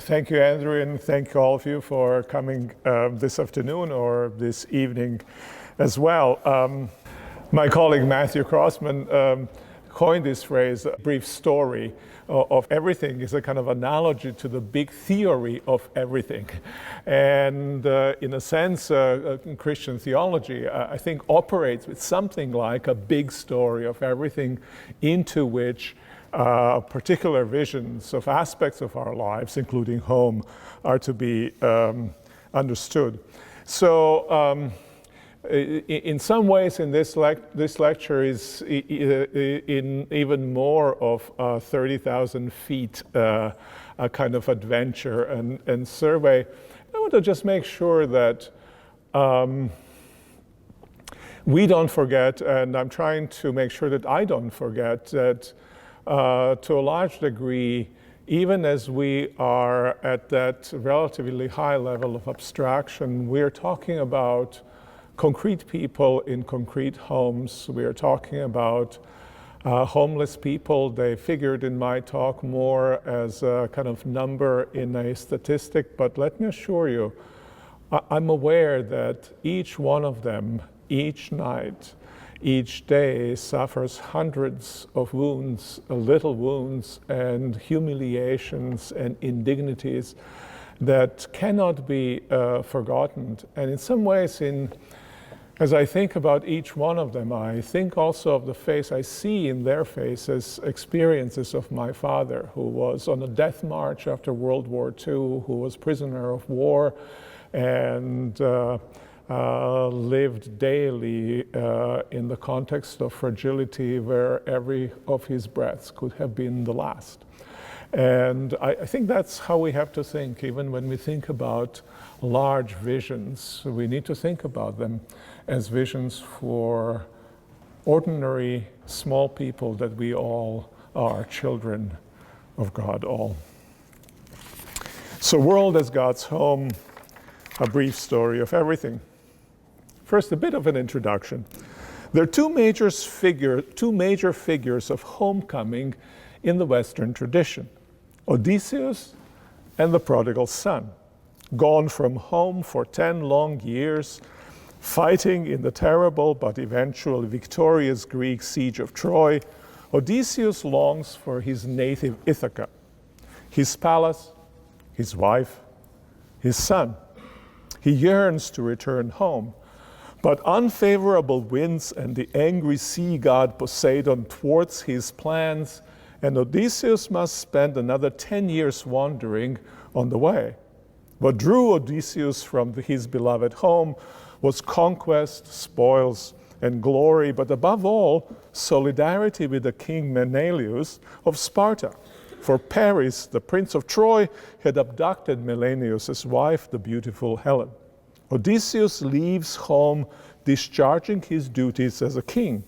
Thank you, Andrew, and thank all of you for coming this afternoon or this evening as well. My colleague Matthew Crossman coined this phrase, a brief story of everything, is a kind of analogy to the big theory of everything. And in a sense, Christian theology, I think, operates with something like a big story of everything into which particular visions of aspects of our lives, including home, are to be understood. So in some ways, in this lecture is in even more of 30,000 feet a kind of adventure and survey. I want to just make sure that we don't forget, and I'm trying to make sure that I don't forget, that to a large degree, even as we are at that relatively high level of abstraction, we are talking about concrete people in concrete homes. We are talking about homeless people. They figured in my talk more as a kind of number in a statistic, but let me assure you, I'm aware that each one of them, each night, each day suffers hundreds of wounds, little wounds and humiliations and indignities that cannot be forgotten. And in some ways, as I think about each one of them, I think also of the face I see in their faces, experiences of my father, who was on a death march after World War II, who was prisoner of war, and lived daily in the context of fragility where every of his breaths could have been the last. And I think that's how we have to think, even when we think about large visions. We need to think about them as visions for ordinary, small people that we all are children of God all. So, world as God's home, a brief story of everything. First, a bit of an introduction. There are two major figures of homecoming in the Western tradition: Odysseus and the prodigal son. Gone from home for 10 long years, fighting in the terrible but eventually victorious Greek siege of Troy, Odysseus longs for his native Ithaca, his palace, his wife, his son. He yearns to return home, but unfavorable winds and the angry sea god Poseidon thwarts his plans, and Odysseus must spend another 10 years wandering on the way. What drew Odysseus from his beloved home was conquest, spoils, and glory, but above all, solidarity with the king Menelaus of Sparta. For Paris, the prince of Troy, had abducted Menelaus' wife, the beautiful Helen. Odysseus leaves home discharging his duties as a king.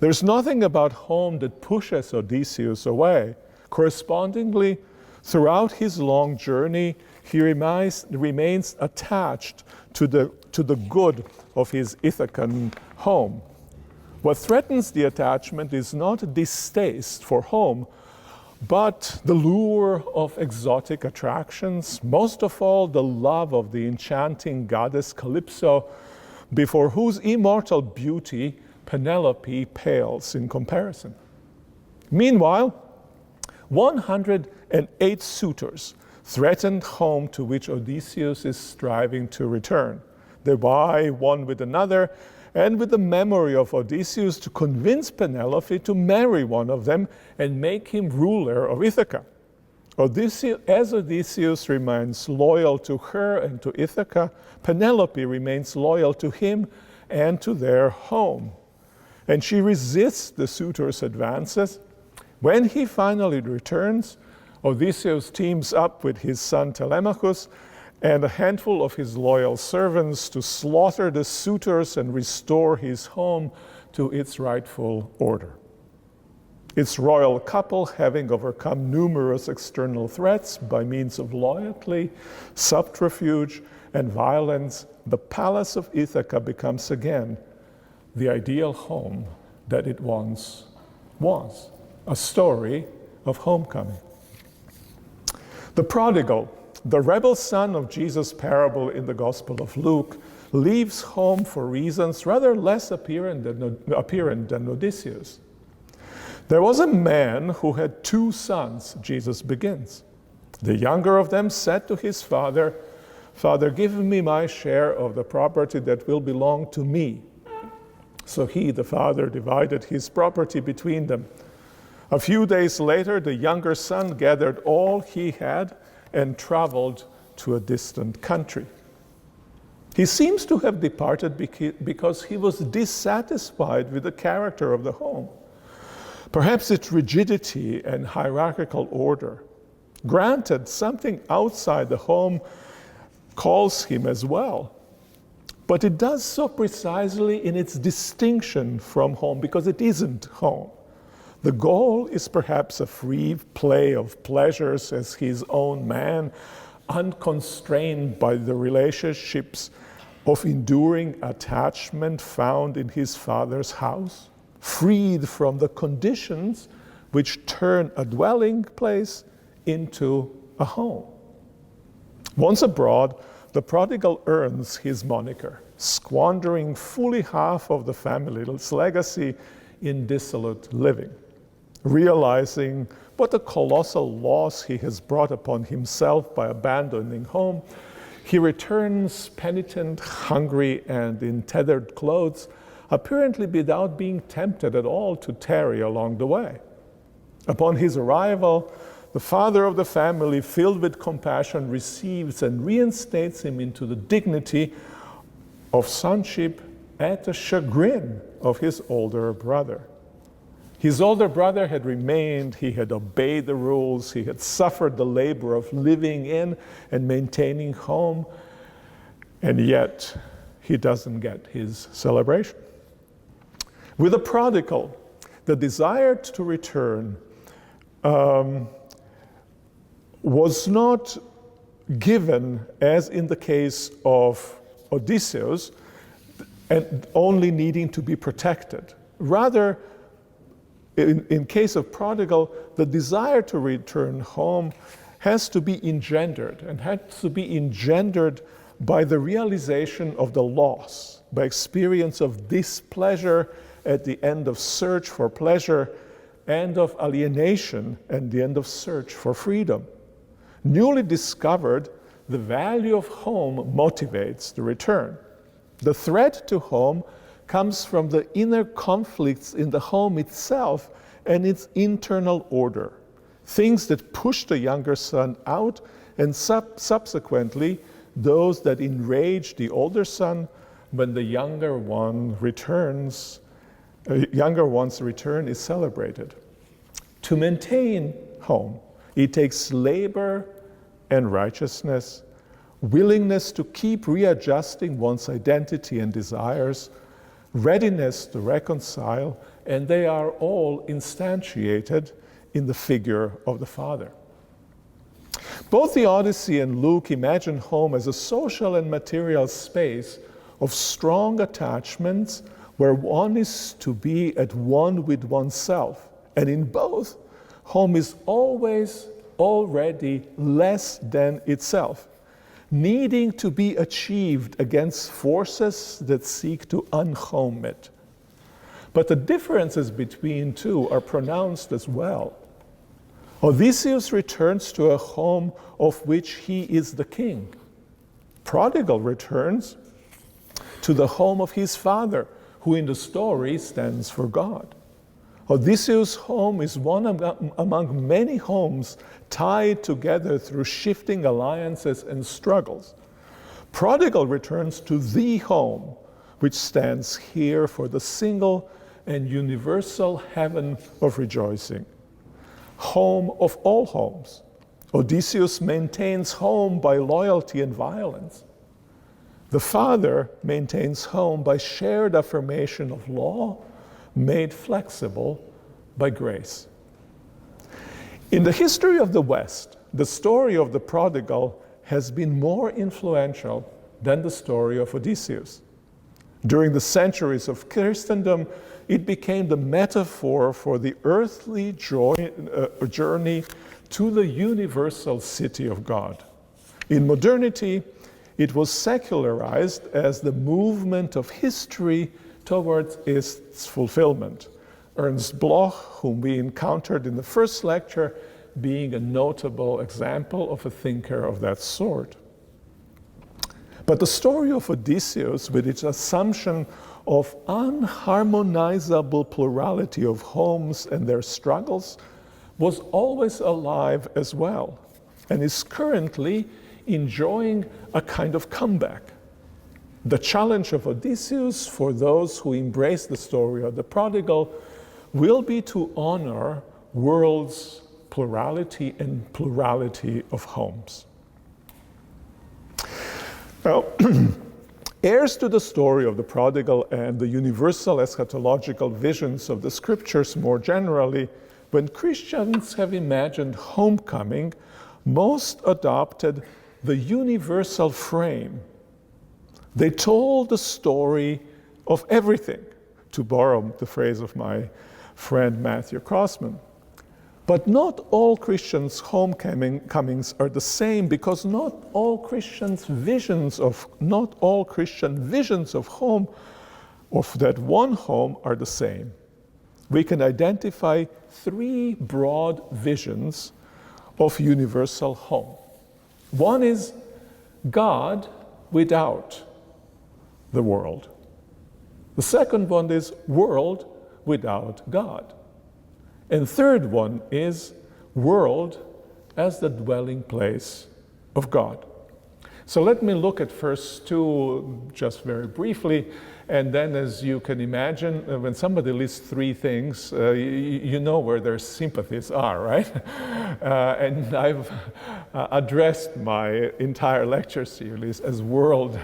There's nothing about home that pushes Odysseus away. Correspondingly, throughout his long journey, he remains attached to the good of his Ithacan home. What threatens the attachment is not distaste for home, but the lure of exotic attractions, most of all the love of the enchanting goddess Calypso, before whose immortal beauty Penelope pales in comparison. Meanwhile, 108 suitors threatened home to which Odysseus is striving to return. They vie one with another, and with the memory of Odysseus to convince Penelope to marry one of them and make him ruler of Ithaca. As Odysseus remains loyal to her and to Ithaca, Penelope remains loyal to him and to their home. And she resists the suitor's advances. When he finally returns, Odysseus teams up with his son Telemachus and a handful of his loyal servants to slaughter the suitors and restore his home to its rightful order. Its royal couple, having overcome numerous external threats by means of loyalty, subterfuge, and violence, the palace of Ithaca becomes again the ideal home that it once was. A story of homecoming. The prodigal the rebel son of Jesus' parable in the Gospel of Luke leaves home for reasons rather less apparent than Odysseus. There was a man who had 2 sons, Jesus begins. The younger of them said to his father, "Father, give me my share of the property that will belong to me." So he, the father, divided his property between them. A few days later, the younger son gathered all he had and traveled to a distant country. He seems to have departed because he was dissatisfied with the character of the home, perhaps its rigidity and hierarchical order. Granted, something outside the home calls him as well, but it does so precisely in its distinction from home, because it isn't home. The goal is perhaps a free play of pleasures as his own man, unconstrained by the relationships of enduring attachment found in his father's house, freed from the conditions which turn a dwelling place into a home. Once abroad, the prodigal earns his moniker, squandering fully half of the family's legacy in dissolute living. Realizing what a colossal loss he has brought upon himself by abandoning home, he returns penitent, hungry, and in tethered clothes, apparently without being tempted at all to tarry along the way. Upon his arrival, the father of the family, filled with compassion, receives and reinstates him into the dignity of sonship at the chagrin of his older brother. His older brother had remained, he had obeyed the rules, he had suffered the labor of living in and maintaining home, and yet he doesn't get his celebration. With the prodigal, the desire to return was not given, as in the case of Odysseus, and only needing to be protected. Rather, in case of prodigal, the desire to return home has to be engendered, and has to be engendered by the realization of the loss, by experience of displeasure at the end of search for pleasure, and of alienation at the end of search for freedom. Newly discovered, the value of home motivates the return. The threat to home comes from the inner conflicts in the home itself and its internal order, things that push the younger son out, and subsequently those that enrage the older son when the younger one's return is celebrated. To maintain home, it takes labor and righteousness, willingness to keep readjusting one's identity and desires, readiness to reconcile, and they are all instantiated in the figure of the Father. Both the Odyssey and Luke imagine home as a social and material space of strong attachments where one is to be at one with oneself. And in both, home is always already less than itself, needing to be achieved against forces that seek to unhome it. But the differences between two are pronounced as well. Odysseus returns to a home of which he is the king. Prodigal returns to the home of his father, who in the story stands for God. Odysseus' home is one among many homes tied together through shifting alliances and struggles. Prodigal returns to the home, which stands here for the single and universal heaven of rejoicing. Home of all homes. Odysseus maintains home by loyalty and violence. The father maintains home by shared affirmation of law, made flexible by grace. In the history of the West, the story of the prodigal has been more influential than the story of Odysseus. During the centuries of Christendom, it became the metaphor for the earthly journey to the universal city of God. In modernity, it was secularized as the movement of history towards its fulfillment. Ernst Bloch, whom we encountered in the first lecture, being a notable example of a thinker of that sort. But the story of Odysseus, with its assumption of unharmonizable plurality of homes and their struggles, was always alive as well, and is currently enjoying a kind of comeback. The challenge of Odysseus for those who embrace the story of the prodigal will be to honor world's plurality and plurality of homes. Now, heirs to the story of the prodigal and the universal eschatological visions of the scriptures more generally, when Christians have imagined homecoming, most adopted the universal frame. They told the story of everything, to borrow the phrase of my friend Matthew Crossman. But not all Christians' homecomings are the same, because not all Christian visions of home, of that one home, are the same. We can identify three broad visions of universal home. One is God without the world. The second one is world without God. And third one is world as the dwelling place of God. So let me look at first two just very briefly, and then, as you can imagine, when somebody lists three things, you know where their sympathies are, right? And I've addressed my entire lecture series as world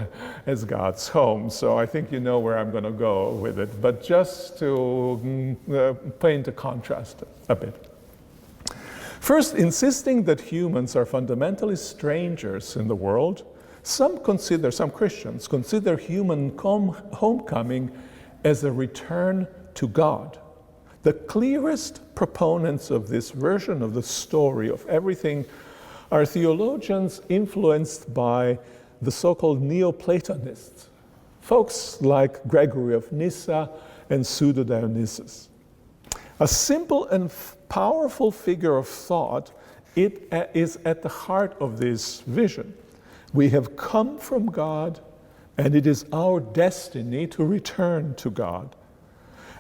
as God's home, so I think you know where I'm going to go with it. But just to paint a contrast a bit. First, insisting that humans are fundamentally strangers in the world, some Christians consider human homecoming as a return to God. The clearest proponents of this version of the story of everything are theologians influenced by the so-called Neoplatonists, folks like Gregory of Nyssa and Pseudo-Dionysius. A simple and powerful figure of thought, it is at the heart of this vision. We have come from God, and it is our destiny to return to God.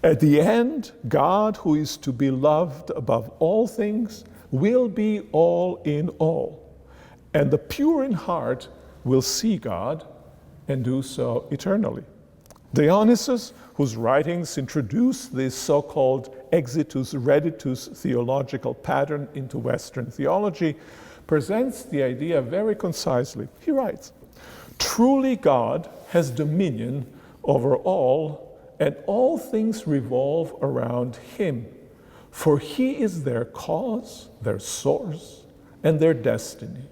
At the end, God, who is to be loved above all things, will be all in all. And the pure in heart will see God and do so eternally. Dionysius, whose writings introduce this so-called exitus reditus theological pattern into Western theology, presents the idea very concisely. He writes, "Truly God has dominion over all, and all things revolve around him, for he is their cause, their source, and their destiny.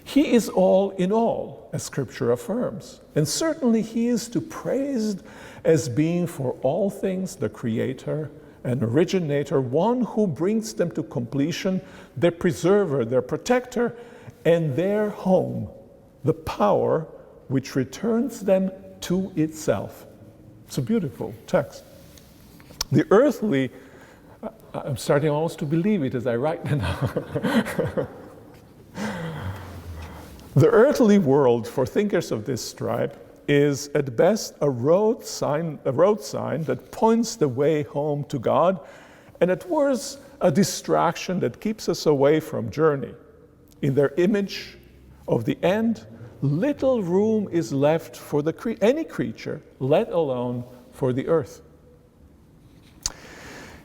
He is all in all, as Scripture affirms, and certainly he is to be praised as being for all things the creator and originator, one who brings them to completion, their preserver, their protector, and their home, the power which returns them to itself." It's a beautiful text. The earthly, I'm starting almost to believe it as I write now. The earthly world for thinkers of this stripe is at best a road sign that points the way home to God, and at worst a distraction that keeps us away from journey. In their image of the end, little room is left for any creature, let alone for the earth.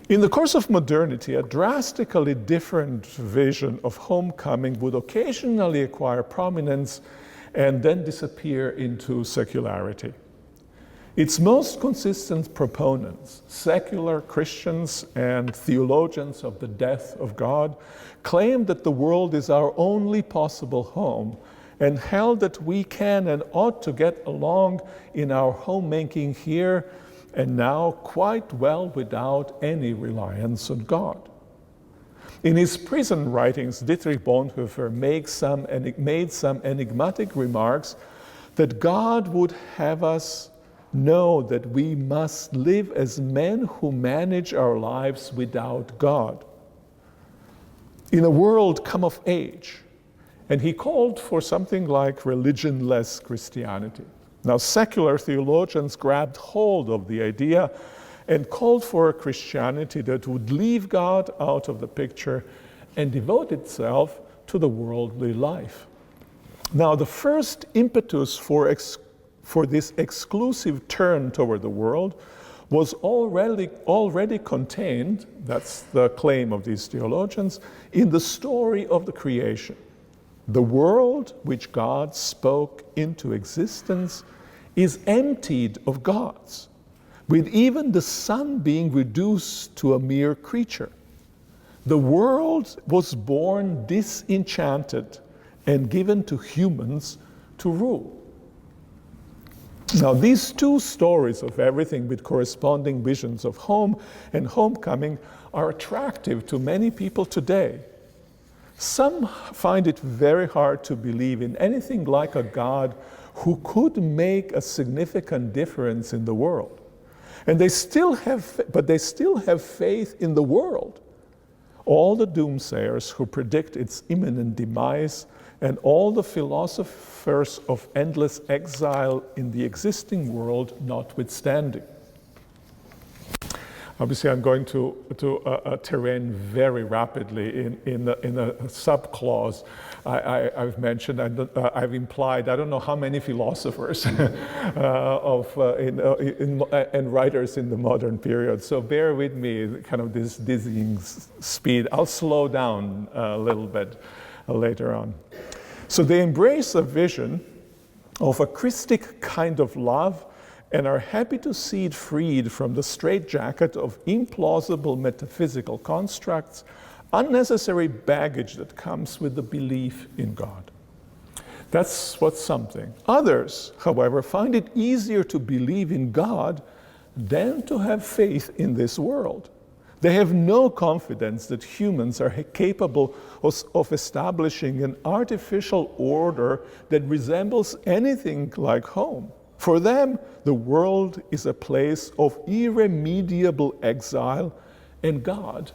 In the course of modernity, a drastically different vision of homecoming would occasionally acquire prominence and then disappear into secularity. Its most consistent proponents, secular Christians and theologians of the death of God, claim that the world is our only possible home, and held that we can and ought to get along in our homemaking here and now quite well without any reliance on God. In his prison writings, Dietrich Bonhoeffer made some enigmatic remarks that God would have us know that we must live as men who manage our lives without God, in a world come of age. And he called for something like religionless Christianity. Now, secular theologians grabbed hold of the idea and called for a Christianity that would leave God out of the picture and devote itself to the worldly life. Now, the first impetus for this exclusive turn toward the world was already contained, that's the claim of these theologians, in the story of the creation. The world which God spoke into existence is emptied of gods, with even the sun being reduced to a mere creature. The world was born disenchanted and given to humans to rule. Now, these two stories of everything with corresponding visions of home and homecoming are attractive to many people today. Some find it very hard to believe in anything like a God who could make a significant difference in the world. And they still have faith in the world. All the doomsayers who predict its imminent demise and all the philosophers of endless exile in the existing world notwithstanding. Obviously, I'm going to a terrain very rapidly in a sub-clause I've mentioned, I've implied, I don't know how many philosophers and writers in the modern period. So bear with me, kind of this dizzying speed. I'll slow down a little bit later on. So they embrace a vision of a Christic kind of love and are happy to see it freed from the straitjacket of implausible metaphysical constructs, unnecessary baggage that comes with the belief in God. That's what's something. Others, however, find it easier to believe in God than to have faith in this world. They have no confidence that humans are capable of establishing an artificial order that resembles anything like home. For them, the world is a place of irremediable exile, and God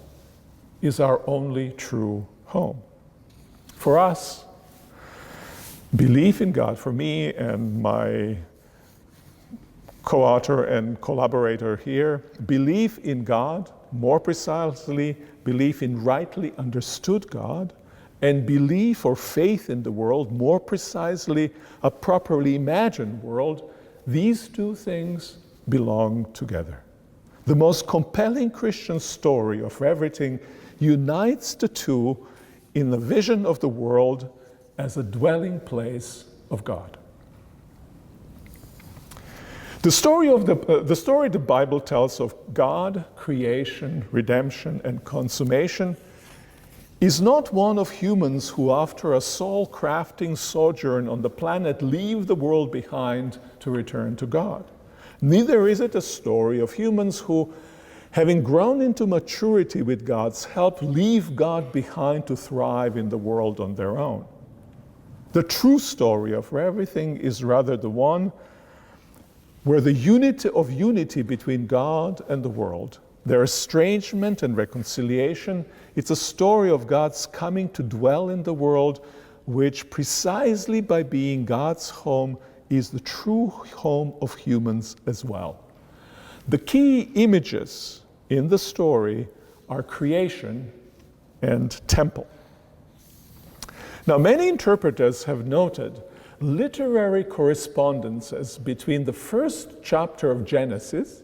is our only true home. For us, belief in God, for me and my co-author and collaborator here, belief in God, more precisely, belief in rightly understood God, and belief or faith in the world, more precisely, a properly imagined world, these two things belong together. The most compelling Christian story of everything unites the two in the vision of the world as a dwelling place of God. The story the Bible tells of God, creation, redemption, and consummation is not one of humans who, after a soul-crafting sojourn on the planet, leave the world behind to return to God. Neither is it a story of humans who, having grown into maturity with God's help, leave God behind to thrive in the world on their own. The true story of everything is rather the one where the unity between God and the world, their estrangement and reconciliation, it's a story of God's coming to dwell in the world, which precisely by being God's home is the true home of humans as well. The key images in the story are creation and temple. Now, many interpreters have noted literary correspondences between the first chapter of Genesis,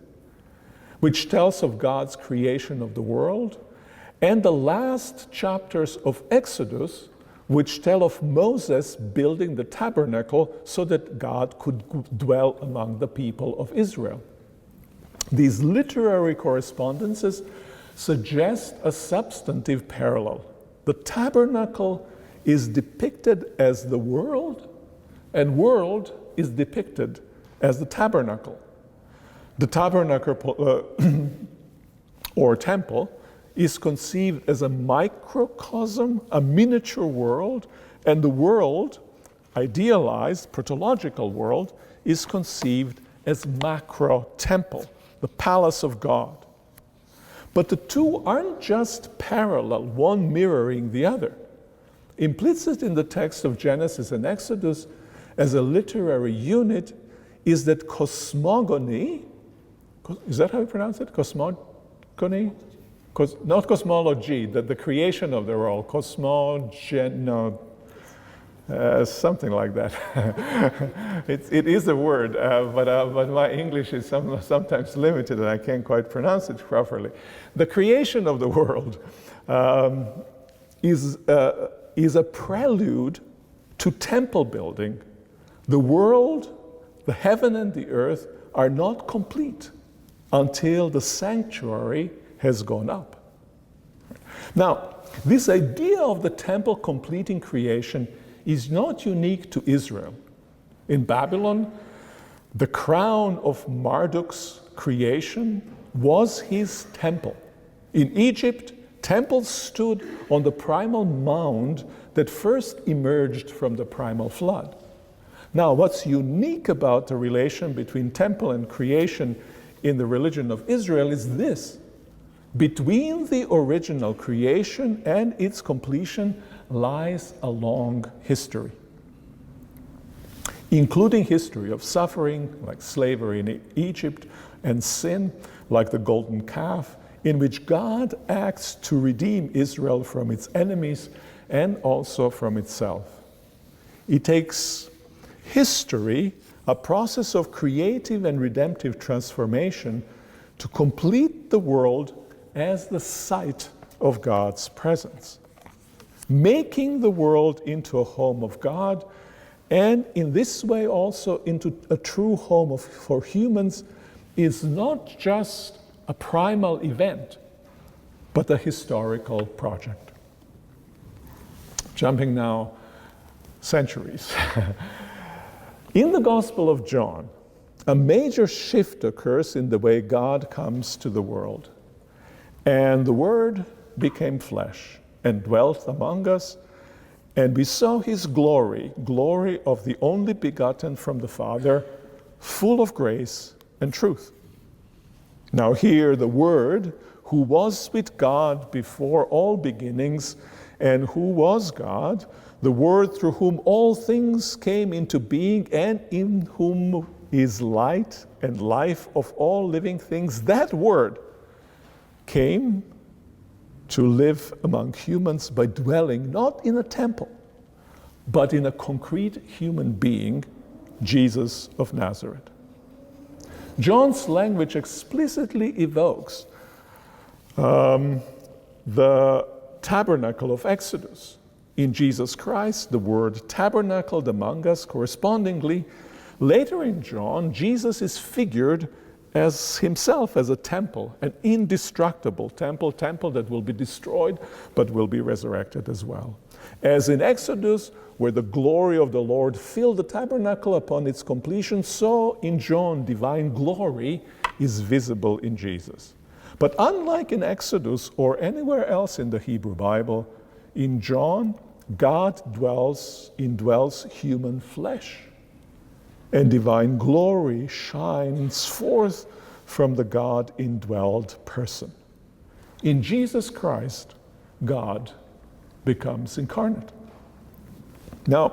which tells of God's creation of the world, and the last chapters of Exodus, which tell of Moses building the tabernacle so that God could dwell among the people of Israel. These literary correspondences suggest a substantive parallel. The tabernacle is depicted as the world, and world is depicted as the tabernacle. The tabernacle or temple is conceived as a microcosm, a miniature world, and the world, idealized, protological world, is conceived as macro temple, the palace of God. But the two aren't just parallel, one mirroring the other. Implicit in the text of Genesis and Exodus as a literary unit is that cosmogony, is that how you pronounce it? Cosmogony? Not cosmology, that the creation of the world, something like that. it is a word, but my English is sometimes limited and I can't quite pronounce it properly. The creation of the world is a prelude to temple building. The world, the heaven and the earth are not complete until the sanctuary has gone up. Now, this idea of the temple completing creation is not unique to Israel. In Babylon, the crown of Marduk's creation was his temple. In Egypt, temples stood on the primal mound that first emerged from the primal flood. Now, what's unique about the relation between temple and creation in the religion of Israel is this. Between the original creation and its completion lies a long history, including history of suffering, like slavery in Egypt, and sin, like the golden calf, in which God acts to redeem Israel from its enemies and also from itself. It takes history, a process of creative and redemptive transformation, to complete the world as the site of God's presence, making the world into a home of God, and in this way also into a true home for humans, is not just a primal event, but a historical project. Jumping now centuries. In the Gospel of John, a major shift occurs in the way God comes to the world. And the Word became flesh and dwelt among us, and we saw his glory, glory of the only begotten from the Father, full of grace and truth. Now here the Word, who was with God before all beginnings, and who was God, the Word through whom all things came into being, and in whom is light and life of all living things, that Word came to live among humans by dwelling not in a temple, but in a concrete human being, Jesus of Nazareth. John's language explicitly evokes the tabernacle of Exodus. In Jesus Christ, the word tabernacled among us. Correspondingly, later in John, Jesus is figured as himself as a temple, an indestructible temple that will be destroyed but will be resurrected as well. As in Exodus, where the glory of the Lord filled the tabernacle upon its completion, so in John, divine glory is visible in Jesus. But unlike in Exodus or anywhere else in the Hebrew Bible, in John, God indwells human flesh, and divine glory shines forth from the God-indwelled person. In Jesus Christ, God becomes incarnate. Now,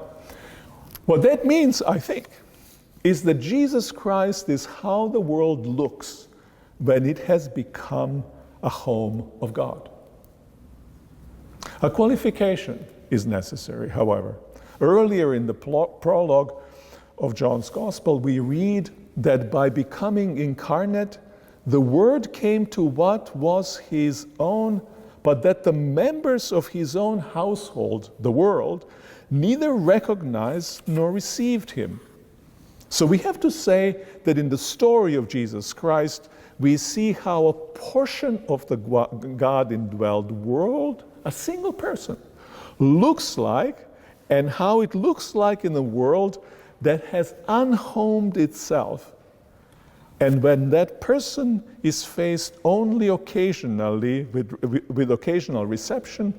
what that means, I think, is that Jesus Christ is how the world looks when it has become a home of God. A qualification is necessary, however. Earlier in the prologue of John's Gospel, we read that by becoming incarnate, the Word came to what was his own, but that the members of his own household, the world, neither recognized nor received him. So we have to say that in the story of Jesus Christ, we see how a portion of the God-indwelled world, a single person, looks like, and how it looks like in a world that has unhomed itself And when that person is faced only occasionally with occasional reception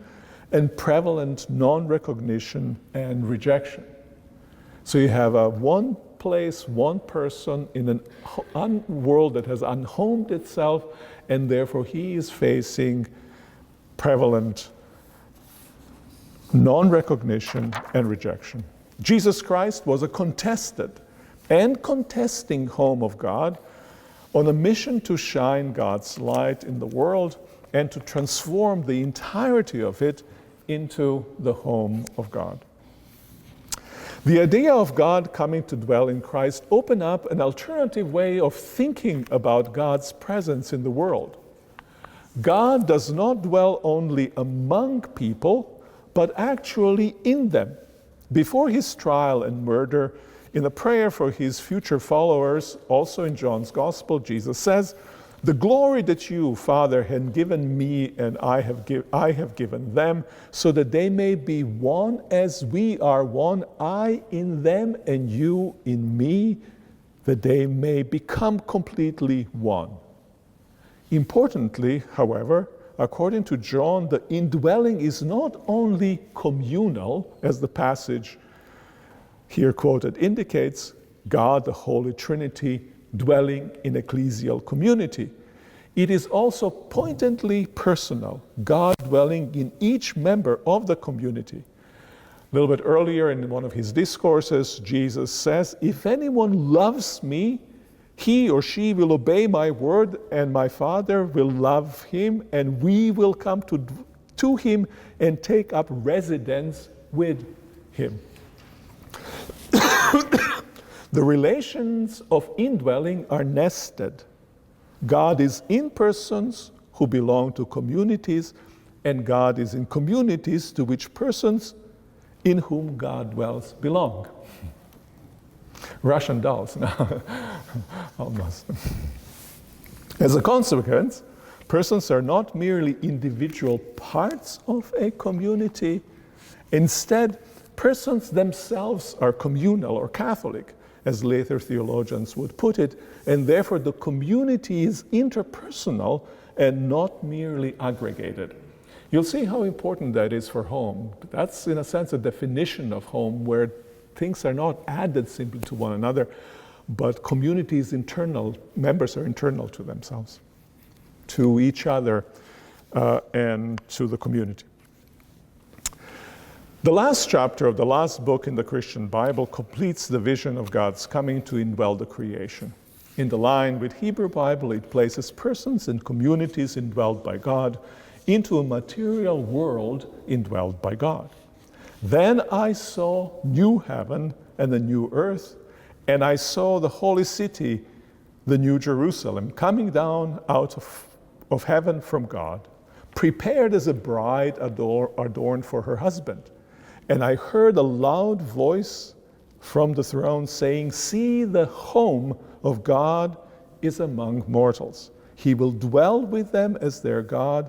and prevalent non-recognition and rejection. So you have a one place, one person in a world that has unhomed itself, and therefore he is facing prevalent non-recognition and rejection. Jesus Christ was a contested and contesting home of God on a mission to shine God's light in the world and to transform the entirety of it into the home of God. The idea of God coming to dwell in Christ opened up an alternative way of thinking about God's presence in the world. God does not dwell only among people, but actually in them. Before his trial and murder, in a prayer for his future followers, also in John's Gospel, Jesus says, "The glory that you, Father, have given me and I have given them, so that they may be one as we are one, I in them and you in me, that they may become completely one." Importantly, however, according to John, the indwelling is not only communal, as the passage here quoted indicates, God, the Holy Trinity, dwelling in ecclesial community. It is also pointedly personal, God dwelling in each member of the community. A little bit earlier in one of his discourses, Jesus says, "If anyone loves me, he or she will obey my word, and my Father will love him, and we will come to him and take up residence with him." The relations of indwelling are nested. God is in persons who belong to communities, and God is in communities to which persons in whom God dwells belong. Russian dolls, no, almost. As a consequence, persons are not merely individual parts of a community. Instead, persons themselves are communal or Catholic, as later theologians would put it, and therefore the community is interpersonal and not merely aggregated. You'll see how important that is for home. That's, in a sense, a definition of home where things are not added simply to one another, but community is internal, members are internal to themselves, to each other, and to the community. The last chapter of the last book in the Christian Bible completes the vision of God's coming to indwell the creation. In the line with Hebrew Bible, it places persons and communities indwelled by God into a material world indwelled by God. Then I saw new heaven and the new earth, and I saw the holy city, the new Jerusalem, coming down out of heaven from God, prepared as a bride adorned for her husband. And I heard a loud voice from the throne saying, "See, the home of God is among mortals. He will dwell with them as their God.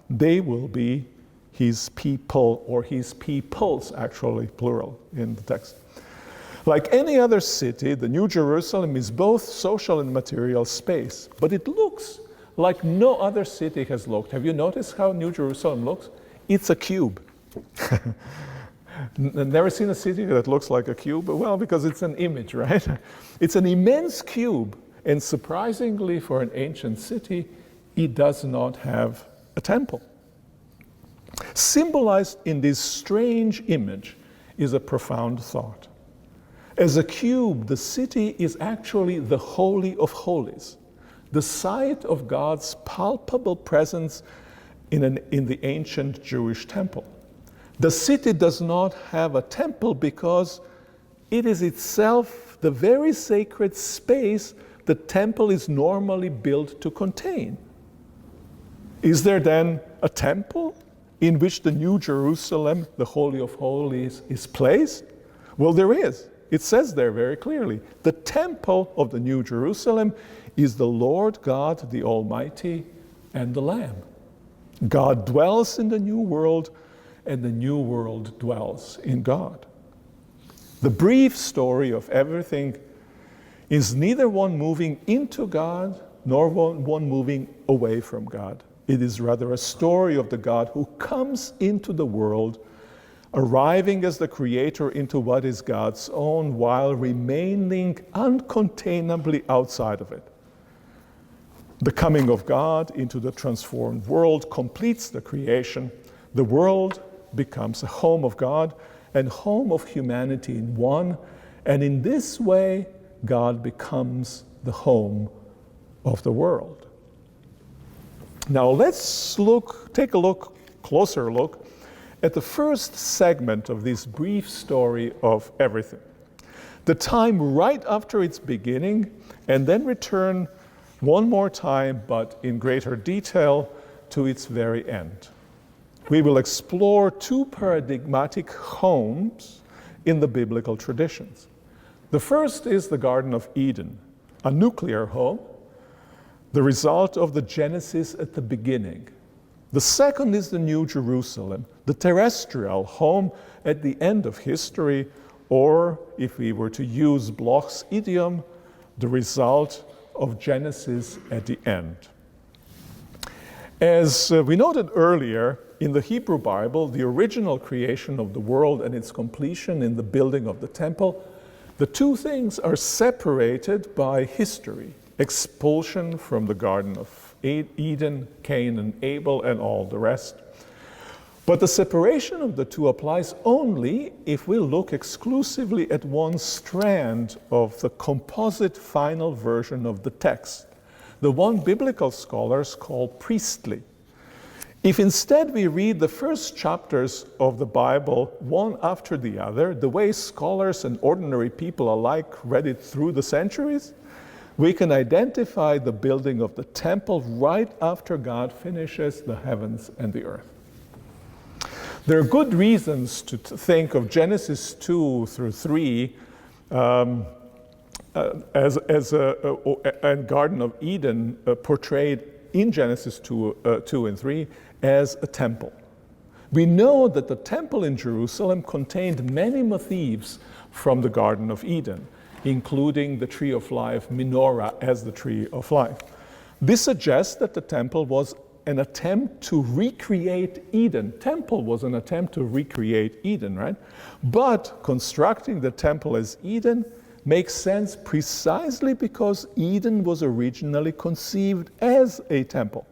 They will be his people," or his peoples, actually, plural in the text. Like any other city, the New Jerusalem is both social and material space, but it looks like no other city has looked. Have you noticed how New Jerusalem looks? It's a cube. Never seen a city that looks like a cube? Well, because it's an image, right? It's an immense cube, and surprisingly for an ancient city, it does not have a temple. Symbolized in this strange image is a profound thought. As a cube, the city is actually the Holy of Holies, the site of God's palpable presence in the ancient Jewish temple. The city does not have a temple because it is itself the very sacred space the temple is normally built to contain. Is there then a temple in which the New Jerusalem, the Holy of Holies, is placed? Well, there is. It says there very clearly, the temple of the New Jerusalem is the Lord God, the Almighty, and the Lamb. God dwells in the new world, and the new world dwells in God. The brief story of everything is neither one moving into God nor one moving away from God. It is rather a story of the God who comes into the world, arriving as the creator into what is God's own while remaining uncontainably outside of it. The coming of God into the transformed world completes the creation. The world becomes a home of God and home of humanity in one, and in this way, God becomes the home of the world. Now let's take a closer look at the first segment of this brief story of everything. The time right after its beginning, and then return one more time, but in greater detail, to its very end. We will explore two paradigmatic homes in the biblical traditions. The first is the Garden of Eden, a nuclear home, the result of the Genesis at the beginning. The second is the New Jerusalem, the terrestrial home at the end of history, or, if we were to use Bloch's idiom, the result of Genesis at the end. As we noted earlier, in the Hebrew Bible, the original creation of the world and its completion in the building of the temple, the two things are separated by history. Expulsion from the Garden of Eden, Cain and Abel, and all the rest. But the separation of the two applies only if we look exclusively at one strand of the composite final version of the text, the one biblical scholars call priestly. If instead we read the first chapters of the Bible one after the other, the way scholars and ordinary people alike read it through the centuries, we can identify the building of the temple right after God finishes the heavens and the earth. There are good reasons to think of Genesis 2 through 3 and Garden of Eden portrayed in Genesis 2 and 3 as a temple. We know that the temple in Jerusalem contained many motifs from the Garden of Eden, including the tree of life, menorah as the tree of life. This suggests that the temple was an attempt to recreate Eden. Temple was an attempt to recreate Eden, right? But constructing the temple as Eden makes sense precisely because Eden was originally conceived as a temple.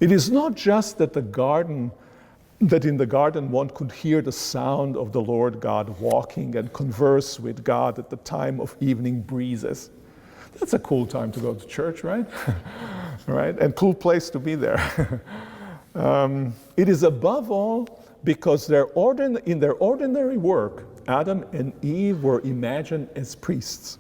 It is not just that in the garden one could hear the sound of the Lord God walking and converse with God at the time of evening breezes. That's a cool time to go to church, right? Right? And cool place to be there. It is above all because in their ordinary work, Adam and Eve were imagined as priests.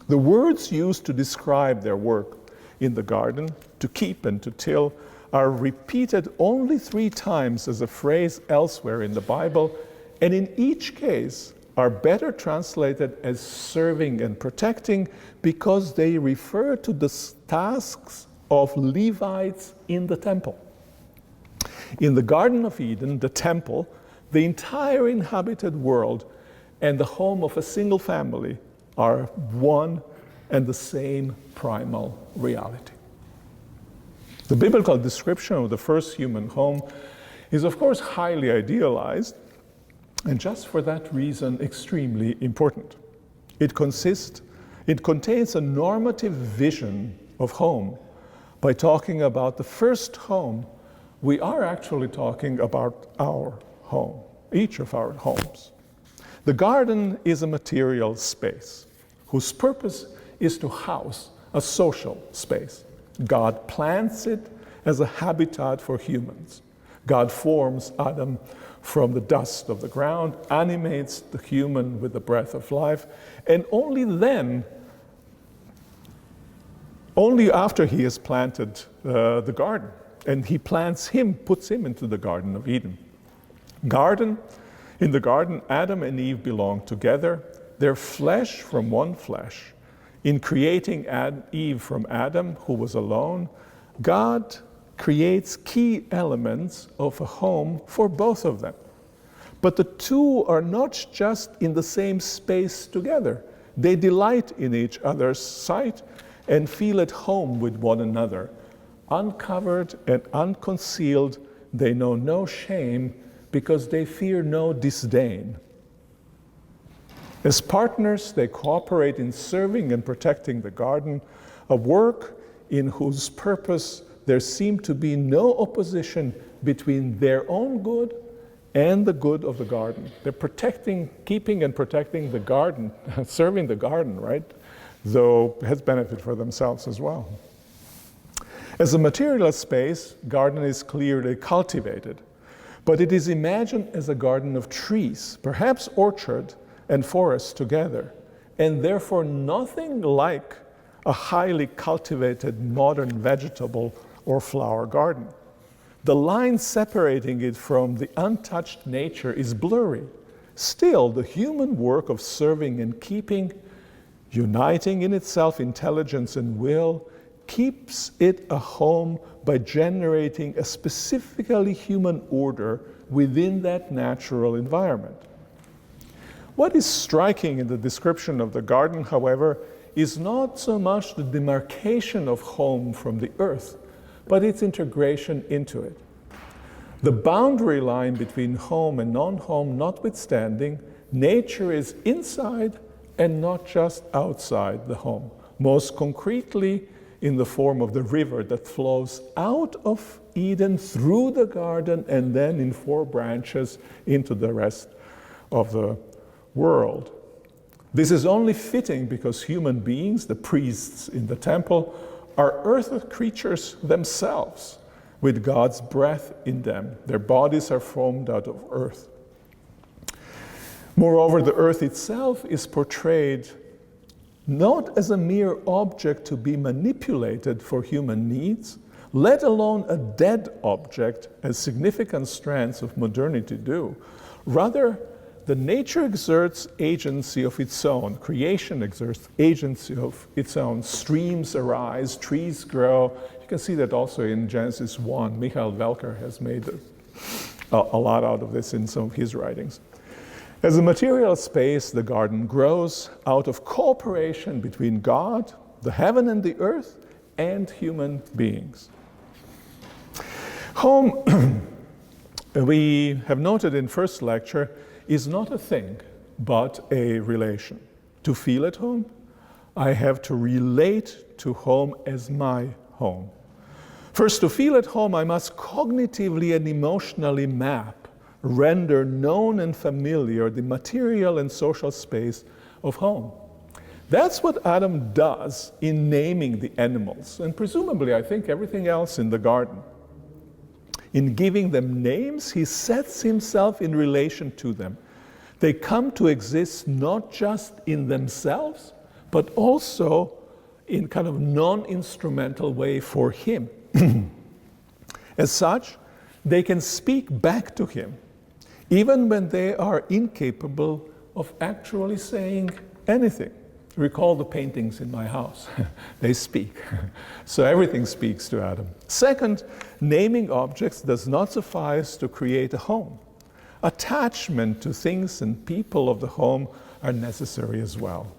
The words used to describe their work in the garden, to keep and to till, are repeated only 3 times as a phrase elsewhere in the Bible, and in each case are better translated as serving and protecting because they refer to the tasks of Levites in the temple. In the Garden of Eden, the temple, the entire inhabited world, and the home of a single family are one and the same primal reality. The biblical description of the first human home is, of course, highly idealized, and just for that reason, extremely important. It contains a normative vision of home. By talking about the first home, we are actually talking about our home, each of our homes. The garden is a material space whose purpose is to house a social space. God plants it as a habitat for humans. God forms Adam from the dust of the ground, animates the human with the breath of life, and only after he has planted the garden, and he puts him into the Garden of Eden. In the garden, Adam and Eve belong together. They're flesh from one flesh. In creating Eve from Adam, who was alone, God creates key elements of a home for both of them. But the two are not just in the same space together. They delight in each other's sight and feel at home with one another. Uncovered and unconcealed, they know no shame because they fear no disdain. As partners, they cooperate in serving and protecting the garden, a work in whose purpose there seemed to be no opposition between their own good and the good of the garden. They're keeping and protecting the garden, serving the garden, right? Though it has benefit for themselves as well. As a material space, garden is clearly cultivated, but it is imagined as a garden of trees, perhaps orchard and forest together, and therefore nothing like a highly cultivated modern vegetable or flower garden. The line separating it from the untouched nature is blurry. Still, the human work of serving and keeping, uniting in itself intelligence and will, keeps it a home by generating a specifically human order within that natural environment. What is striking in the description of the garden, however, is not so much the demarcation of home from the earth, but its integration into it. The boundary line between home and non-home notwithstanding, nature is inside and not just outside the home, most concretely in the form of the river that flows out of Eden through the garden and then in 4 branches into the rest of the world. This is only fitting because human beings, the priests in the temple, are earthly creatures themselves with God's breath in them. Their bodies are formed out of earth. Moreover, the earth itself is portrayed not as a mere object to be manipulated for human needs, let alone a dead object, as significant strands of modernity do. Rather, the nature exerts agency of its own. Creation exerts agency of its own. Streams arise, trees grow. You can see that also in Genesis 1. Michael Welker has made a lot out of this in some of his writings. As a material space, the garden grows out of cooperation between God, the heaven and the earth, and human beings. Home, we have noted in first lecture, is not a thing, but a relation. To feel at home, I have to relate to home as my home. First, to feel at home, I must cognitively and emotionally map, render known and familiar the material and social space of home. That's what Adam does in naming the animals, and presumably, I think, everything else in the garden. In giving them names, he sets himself in relation to them. They come to exist not just in themselves, but also in kind of non-instrumental way for him. As such, they can speak back to him, even when they are incapable of actually saying anything. Recall the paintings in my house. They speak. So everything speaks to Adam. Second, naming objects does not suffice to create a home. Attachment to things and people of the home are necessary as well.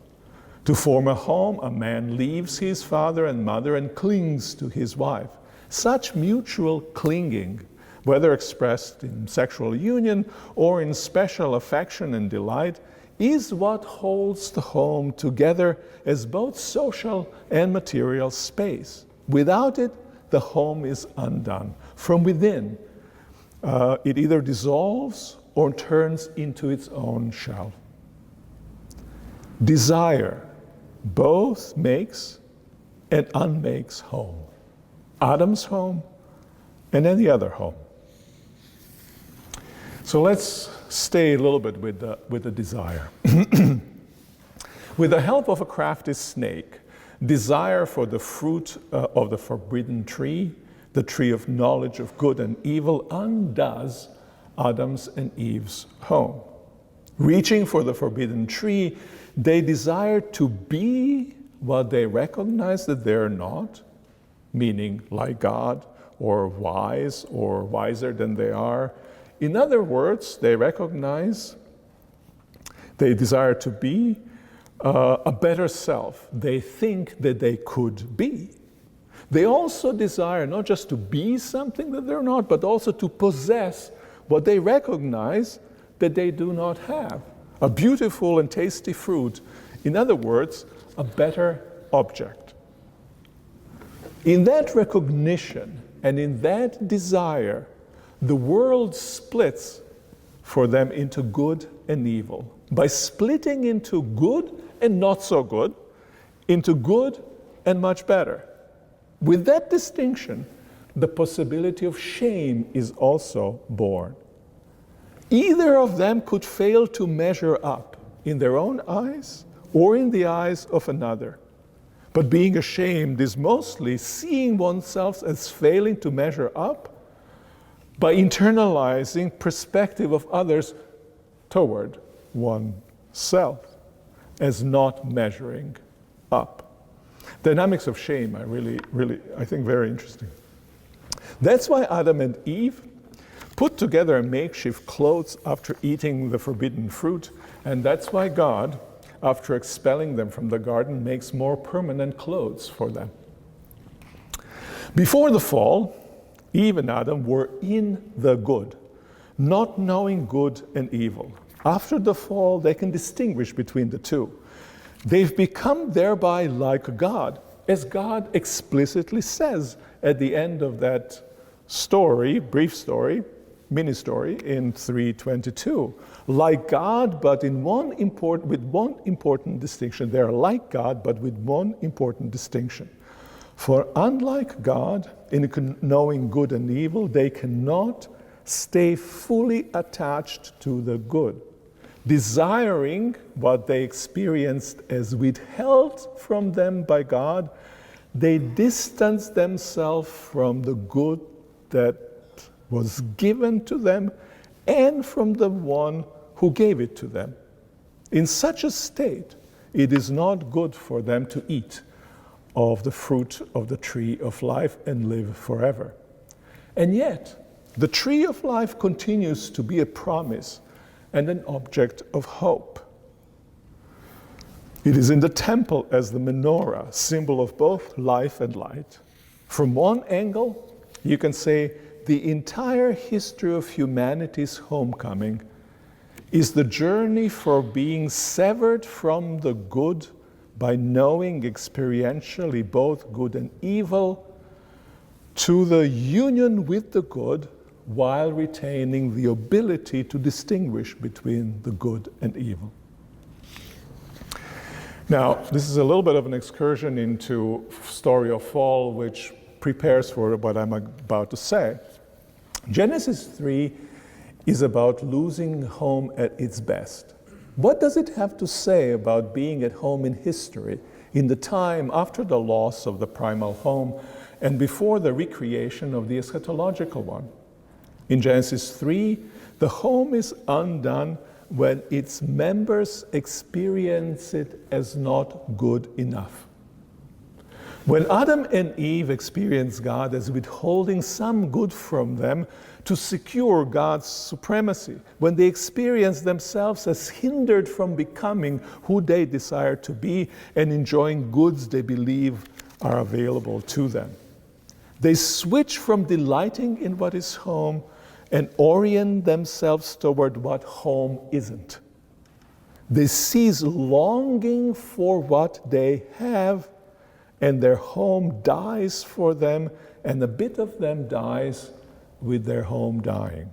To form a home, a man leaves his father and mother and clings to his wife. Such mutual clinging, whether expressed in sexual union or in special affection and delight, is what holds the home together as both social and material space. Without it, the home is undone. From within, it either dissolves or turns into its own shell. Desire both makes and unmakes home. Adam's home and any other home. So let's stay a little bit with the desire. With the help of a crafty snake, desire for the fruit of the forbidden tree, the tree of knowledge of good and evil, undoes Adam's and Eve's home. Reaching for the forbidden tree, they desire to be what they recognize that they're not, meaning like God, or wise, or wiser than they are. In other words, they desire to be a better self they think that they could be. They also desire not just to be something that they're not, but also to possess what they recognize that they do not have. A beautiful and tasty fruit. In other words, a better object. In that recognition and in that desire, the world splits for them into good and evil. By splitting into good and not so good, into good and much better. With that distinction, the possibility of shame is also born. Either of them could fail to measure up in their own eyes or in the eyes of another. But being ashamed is mostly seeing oneself as failing to measure up by internalizing perspective of others toward oneself as not measuring up. Dynamics of shame are really, I think, very interesting. That's why Adam and Eve put together makeshift clothes after eating the forbidden fruit, and that's why God, after expelling them from the garden, makes more permanent clothes for them. Before the fall, Eve and Adam were in the good, not knowing good and evil. After the fall, they can distinguish between the two. They've become thereby like God, as God explicitly says at the end of that story, brief story, mini story in 3:22. Like God, but with one important distinction. They are like God, but with one important distinction. For unlike God, in knowing good and evil, they cannot stay fully attached to the good. Desiring what they experienced as withheld from them by God, they distance themselves from the good that was given to them and from the one who gave it to them. In such a state, it is not good for them to eat of the fruit of the tree of life and live forever. And yet, the tree of life continues to be a promise and an object of hope. It is in the temple as the menorah, symbol of both life and light. From one angle, you can say the entire history of humanity's homecoming is the journey for being severed from the good by knowing experientially both good and evil, to the union with the good while retaining the ability to distinguish between the good and evil. Now, this is a little bit of an excursion into story of fall, which prepares for what I'm about to say. Genesis 3 is about losing home at its best. What does it have to say about being at home in history, in the time after the loss of the primal home and before the recreation of the eschatological one? In Genesis 3, the home is undone when its members experience it as not good enough. When Adam and Eve experience God as withholding some good from them to secure God's supremacy, when they experience themselves as hindered from becoming who they desire to be and enjoying goods they believe are available to them, they switch from delighting in what is home and orient themselves toward what home isn't. They cease longing for what they have, and their home dies for them, and a bit of them dies with their home dying.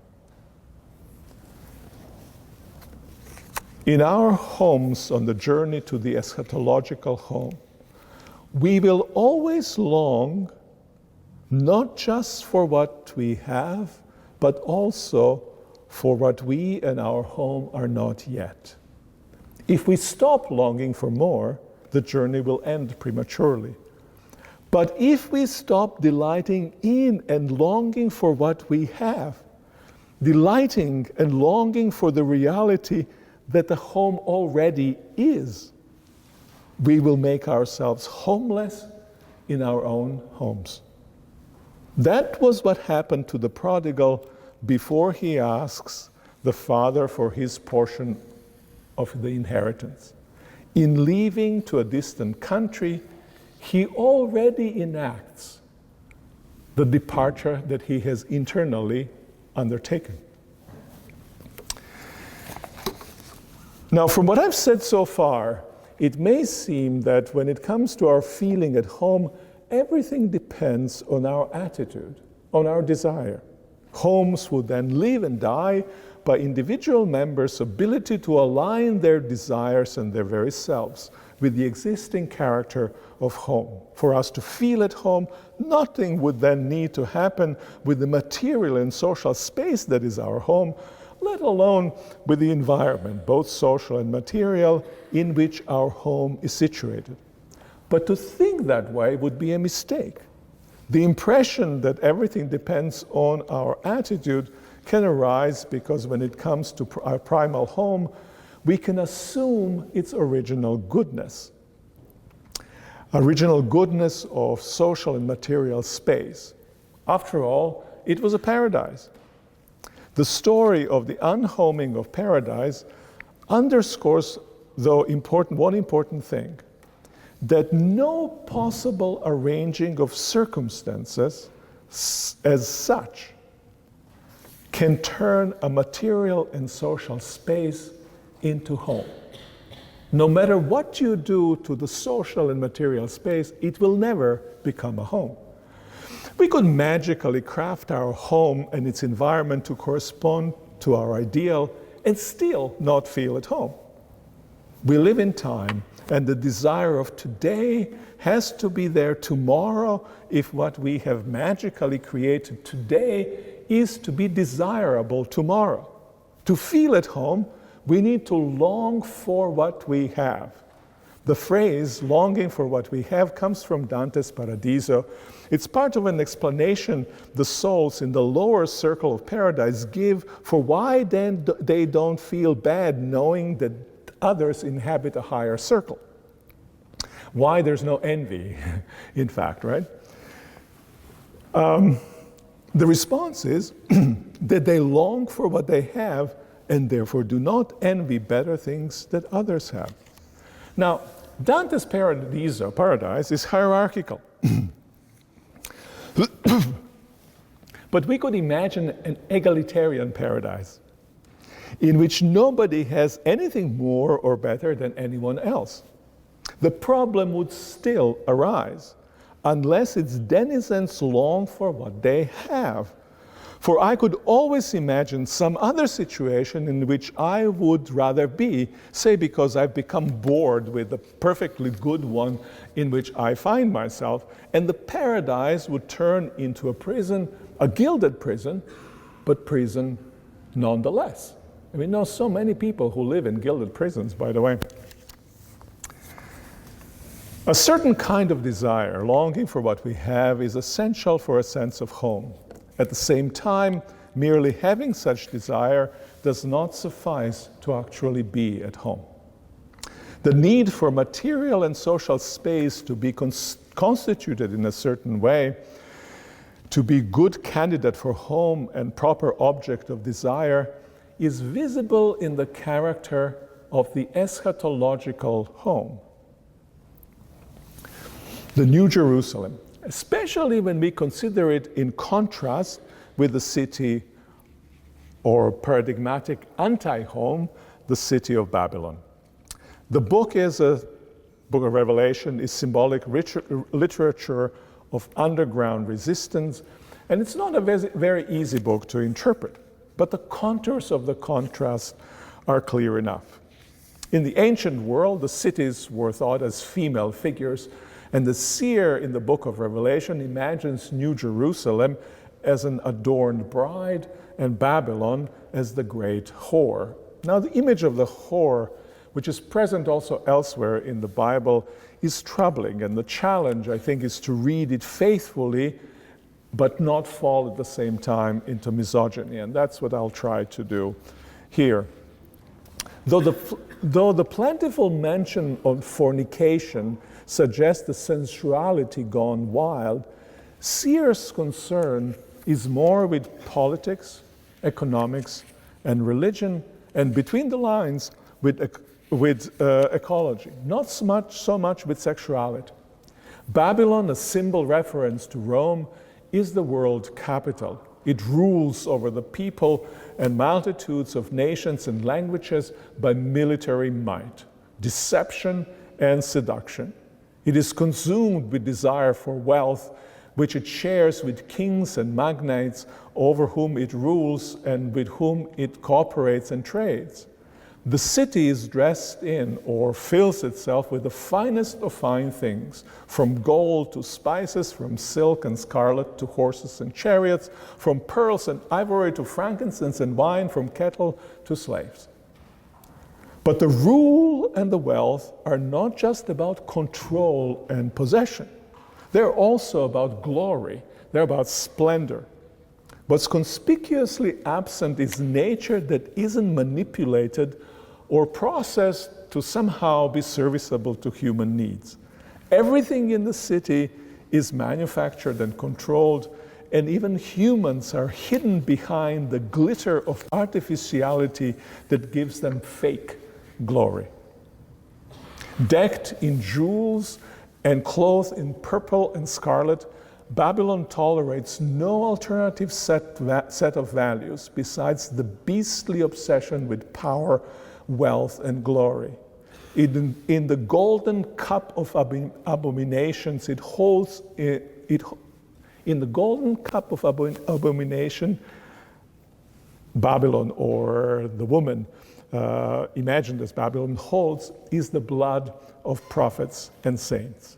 In our homes on the journey to the eschatological home, we will always long not just for what we have, but also for what we and our home are not yet. If we stop longing for more, the journey will end prematurely. But if we stop delighting in and longing for what we have, delighting and longing for the reality that the home already is, we will make ourselves homeless in our own homes. That was what happened to the prodigal before he asks the father for his portion of the inheritance. in leaving to a distant country, he already enacts the departure that he has internally undertaken. Now, from what I've said so far, it may seem that when it comes to our feeling at home, everything depends on our attitude, on our desire. Homes would then live and die by individual members' ability to align their desires and their very selves with the existing character of home. For us to feel at home, nothing would then need to happen with the material and social space that is our home, let alone with the environment, both social and material, in which our home is situated. But to think that way would be a mistake. The impression that everything depends on our attitude can arise because when it comes to our primal home, we can assume its original goodness of social and material space. After all, it was a paradise. The story of the unhoming of paradise underscores, though, one important thing, that no possible arranging of circumstances as such can turn a material and social space into home. No matter what you do to the social and material space, it will never become a home. We could magically craft our home and its environment to correspond to our ideal and still not feel at home. We live in time, and the desire of today has to be there tomorrow if what we have magically created today is to be desirable tomorrow. To feel at home, we need to long for what we have. The phrase, longing for what we have, comes from Dante's Paradiso. It's part of an explanation the souls in the lower circle of paradise give for why then they don't feel bad knowing that others inhabit a higher circle. Why there's no envy, in fact, right? The response is that they long for what they have and therefore do not envy better things that others have. Now, Dante's paradise is hierarchical. But we could imagine an egalitarian paradise in which nobody has anything more or better than anyone else. The problem would still arise unless its denizens long for what they have. For I could always imagine some other situation in which I would rather be, say because I've become bored with the perfectly good one in which I find myself, and the paradise would turn into a prison, a gilded prison, but prison nonetheless. We know so many people who live in gilded prisons, by the way. A certain kind of desire, longing for what we have, is essential for a sense of home. At the same time, merely having such desire does not suffice to actually be at home. The need for material and social space to be constituted in a certain way, to be good candidate for home and proper object of desire, is visible in the character of the eschatological home. The New Jerusalem, especially when we consider it in contrast with the city or paradigmatic anti-home, the city of Babylon. The book of Revelation is symbolic literature of underground resistance, and it's not a very easy book to interpret, but the contours of the contrast are clear enough. In the ancient world, the cities were thought as female figures, and the seer in the book of Revelation imagines New Jerusalem as an adorned bride and Babylon as the great whore. Now, the image of the whore, which is present also elsewhere in the Bible, is troubling, and the challenge, I think, is to read it faithfully but not fall at the same time into misogyny, and that's what I'll try to do here. Though the plentiful mention of fornication suggests the sensuality gone wild, Seer's concern is more with politics, economics, and religion, and between the lines, with with ecology, not so much with sexuality. Babylon, a symbol reference to Rome, is the world capital. It rules over the people and multitudes of nations and languages by military might, deception, and seduction. It is consumed with desire for wealth, which it shares with kings and magnates over whom it rules and with whom it cooperates and trades. The city is dressed in or fills itself with the finest of fine things, from gold to spices, from silk and scarlet to horses and chariots, from pearls and ivory to frankincense and wine, from cattle to slaves. But the rule and the wealth are not just about control and possession. They're also about glory. They're about splendor. What's conspicuously absent is nature that isn't manipulated or processed to somehow be serviceable to human needs. Everything in the city is manufactured and controlled, and even humans are hidden behind the glitter of artificiality that gives them fake glory. Decked in jewels and clothed in purple and scarlet, Babylon tolerates no alternative set of values besides the beastly obsession with power, wealth, and glory. In the golden cup of abominations, it holds in the golden cup of abomination, Babylon, or the woman imagined as Babylon, holds is the blood of prophets and saints.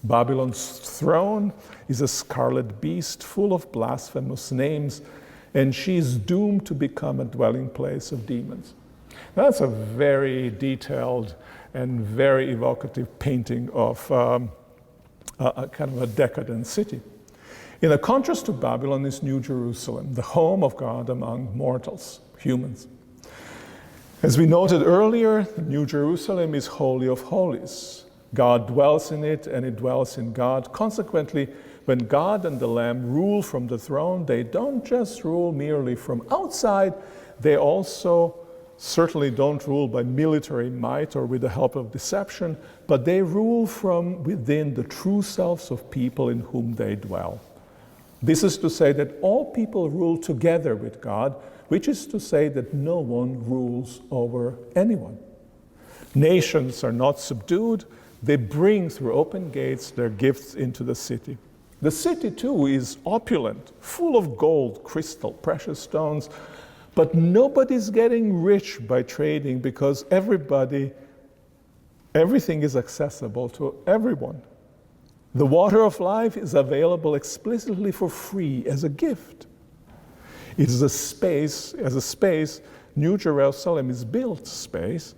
Babylon's throne is a scarlet beast full of blasphemous names, and she is doomed to become a dwelling place of demons. That's a very detailed and very evocative painting of a kind of a decadent city. In a contrast to Babylon is New Jerusalem, the home of God among mortals, humans. As we noted earlier, New Jerusalem is Holy of Holies. God dwells in it, and it dwells in God. Consequently, when God and the Lamb rule from the throne, they don't just rule merely from outside, they also certainly don't rule by military might or with the help of deception, but they rule from within the true selves of people in whom they dwell. This is to say that all people rule together with God, which is to say that no one rules over anyone. Nations are not subdued. They bring through open gates their gifts into the city. The city, too, is opulent, full of gold, crystal, precious stones, but nobody's getting rich by trading because everything is accessible to everyone. The water of life is available explicitly for free as a gift. It is a space, New Jerusalem is built space,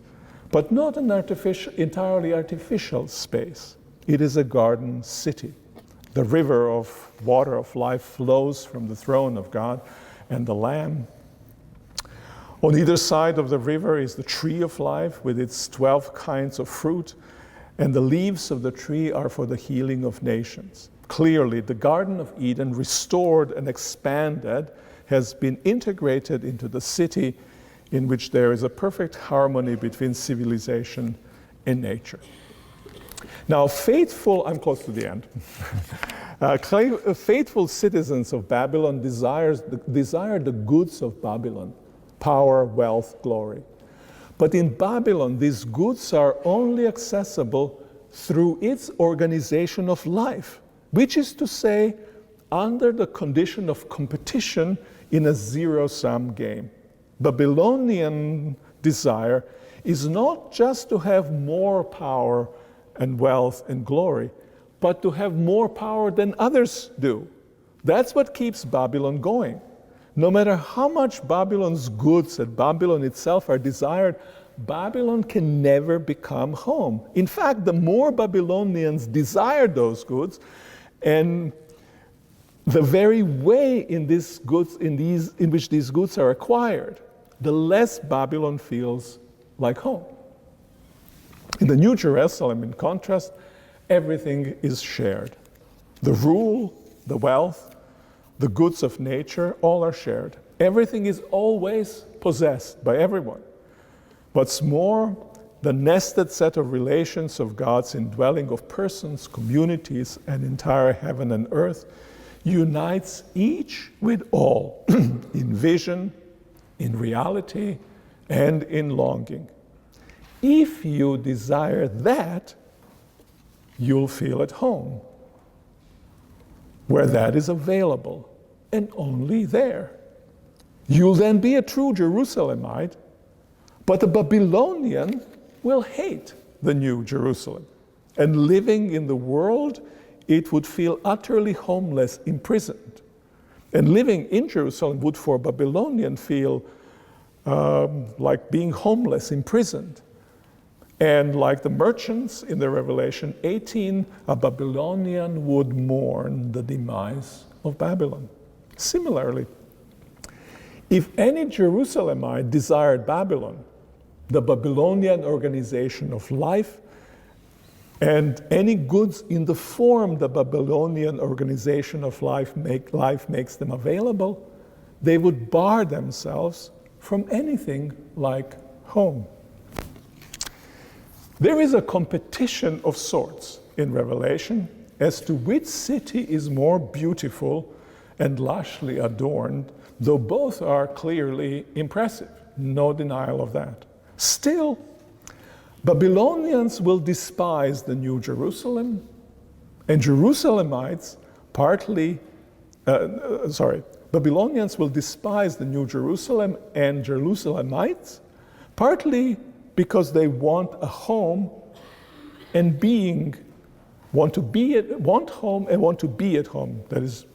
but not an entirely artificial space. It is a garden city. The river of water of life flows from the throne of God and the Lamb. On either side of the river is the tree of life with its 12 kinds of fruit, and the leaves of the tree are for the healing of nations. Clearly, the Garden of Eden, restored and expanded, has been integrated into the city in which there is a perfect harmony between civilization and nature. Now, I'm close to the end. Faithful citizens of Babylon desire the goods of Babylon, power, wealth, glory. But in Babylon, these goods are only accessible through its organization of life, which is to say, under the condition of competition in a zero-sum game. Babylonian desire is not just to have more power and wealth and glory, but to have more power than others do. That's what keeps Babylon going. No matter how much Babylon's goods and Babylon itself are desired, Babylon can never become home. In fact, the more Babylonians desire those goods, and the very way in which these goods are acquired, the less Babylon feels like home. In the New Jerusalem, in contrast, everything is shared. The rule, the wealth, the goods of nature, all are shared. Everything is always possessed by everyone. What's more, the nested set of relations of God's indwelling of persons, communities, and entire heaven and earth, unites each with all in vision, in reality, and in longing. If you desire that, you'll feel at home, where that is available, and only there. You'll then be a true Jerusalemite, but the Babylonian will hate the New Jerusalem. And living in the world, it would feel utterly homeless, imprisoned. And living in Jerusalem would for a Babylonian feel like being homeless, imprisoned. And like the merchants in the Revelation 18, a Babylonian would mourn the demise of Babylon. Similarly, if any Jerusalemite desired Babylon, the Babylonian organization of life, and any goods in the form the Babylonian organization of life makes them available, they would bar themselves from anything like home. There is a competition of sorts in Revelation as to which city is more beautiful and lushly adorned, though both are clearly impressive, no denial of that. Still, Babylonians will despise the New Jerusalem, and Jerusalemites Babylonians will despise the New Jerusalem and Jerusalemites, partly because they want a home and want home and want to be at home. That's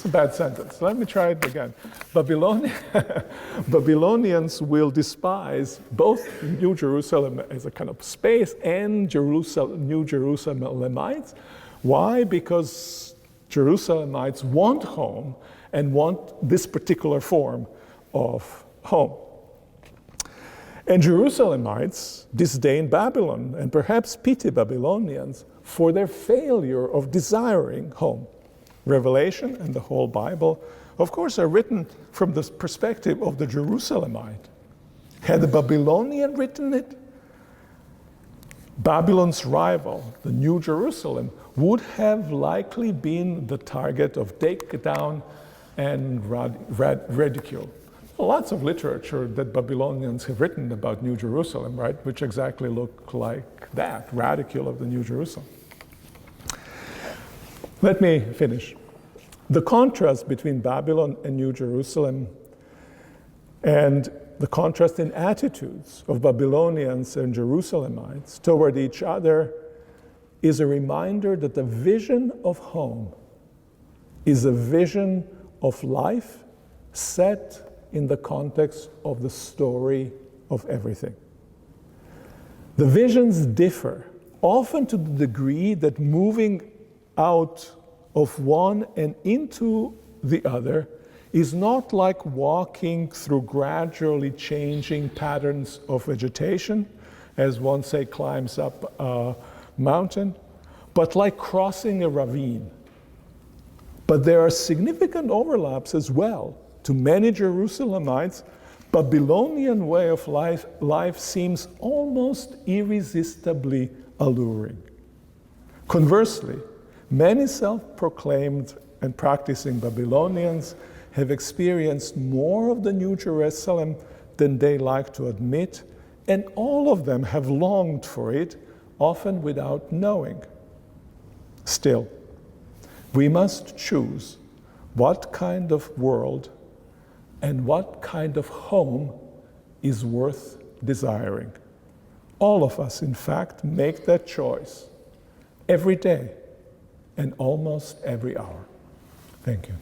a bad sentence. Let me try it again. Babylonians will despise both New Jerusalem as a kind of space and New Jerusalemites. Why? Because Jerusalemites want home and want this particular form of home. And Jerusalemites disdain Babylon and perhaps pity Babylonians for their failure of desiring home. Revelation and the whole Bible, of course, are written from the perspective of the Jerusalemite. Had the Babylonian written it, Babylon's rival, the New Jerusalem, would have likely been the target of takedown and ridicule. Lots of literature that Babylonians have written about New Jerusalem, right, which exactly look like that, ridicule of the New Jerusalem. Let me finish. The contrast between Babylon and New Jerusalem and the contrast in attitudes of Babylonians and Jerusalemites toward each other is a reminder that the vision of home is a vision of life set in the context of the story of everything. The visions differ, often to the degree that moving out of one and into the other is not like walking through gradually changing patterns of vegetation, as one, say, climbs up a mountain, but like crossing a ravine. But there are significant overlaps as well. To many Jerusalemites, Babylonian way of life seems almost irresistibly alluring. Conversely, many self-proclaimed and practicing Babylonians have experienced more of the New Jerusalem than they like to admit, and all of them have longed for it, often without knowing. Still, we must choose what kind of world and what kind of home is worth desiring. All of us, in fact, make that choice every day and almost every hour. Thank you.